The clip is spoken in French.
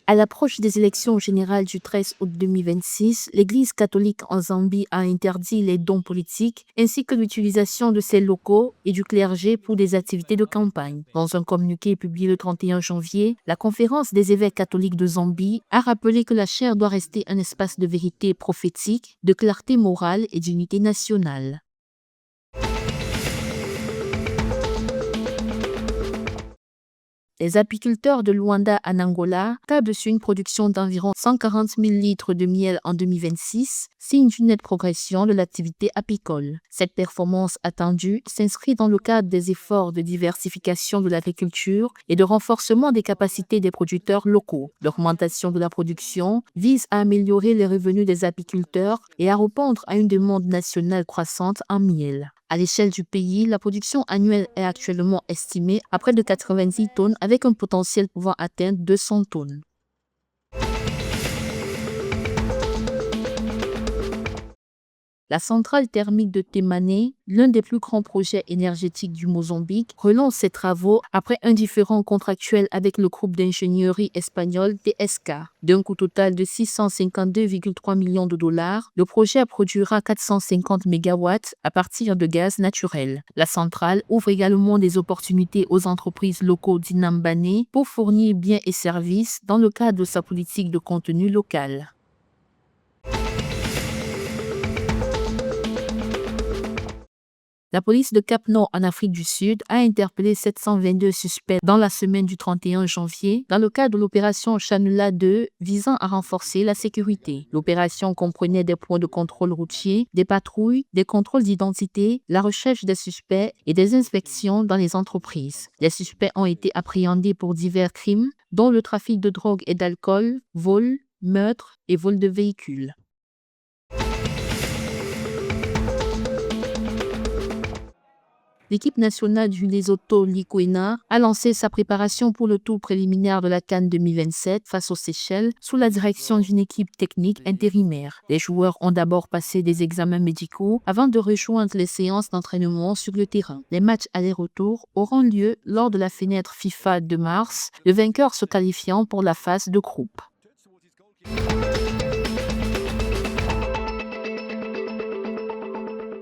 À l'approche des élections générales du 13 août 2026, l'Église catholique en Zambie a interdit les dons politiques ainsi que l'utilisation de ses locaux et du clergé pour des activités de campagne. Dans un communiqué publié le 31 janvier, la Conférence des évêques catholiques de Zambie a rappelé que la chaire doit rester un espace de vérité prophétique, de clarté morale et d'unité nationale. Les apiculteurs de Luanda en Angola tablent sur une production d'environ 140 000 litres de miel en 2026, signe d'une nette progression de l'activité apicole. Cette performance attendue s'inscrit dans le cadre des efforts de diversification de l'agriculture et de renforcement des capacités des producteurs locaux. L'augmentation de la production vise à améliorer les revenus des apiculteurs et à répondre à une demande nationale croissante en miel. À l'échelle du pays, la production annuelle est actuellement estimée à près de 90 tonnes avec un potentiel pouvant atteindre 200 tonnes. La centrale thermique de Temane, l'un des plus grands projets énergétiques du Mozambique, relance ses travaux après un différend contractuel avec le groupe d'ingénierie espagnol TSK. D'un coût total de 652,3 millions de dollars, le projet produira 450 MW à partir de gaz naturel. La centrale ouvre également des opportunités aux entreprises locaux d'Inambane pour fournir biens et services dans le cadre de sa politique de contenu local. La police de Cap-Nord en Afrique du Sud a interpellé 722 suspects dans la semaine du 31 janvier dans le cadre de l'opération Chanula 2 visant à renforcer la sécurité. L'opération comprenait des points de contrôle routier, des patrouilles, des contrôles d'identité, la recherche des suspects et des inspections dans les entreprises. Les suspects ont été appréhendés pour divers crimes, dont le trafic de drogue et d'alcool, vol, meurtre et vol de véhicules. L'équipe nationale du Lesotho Likwena a lancé sa préparation pour le tour préliminaire de la CAN 2027 face aux Seychelles sous la direction d'une équipe technique intérimaire. Les joueurs ont d'abord passé des examens médicaux avant de rejoindre les séances d'entraînement sur le terrain. Les matchs aller-retour auront lieu lors de la fenêtre FIFA de mars, le vainqueur se qualifiant pour la phase de groupe.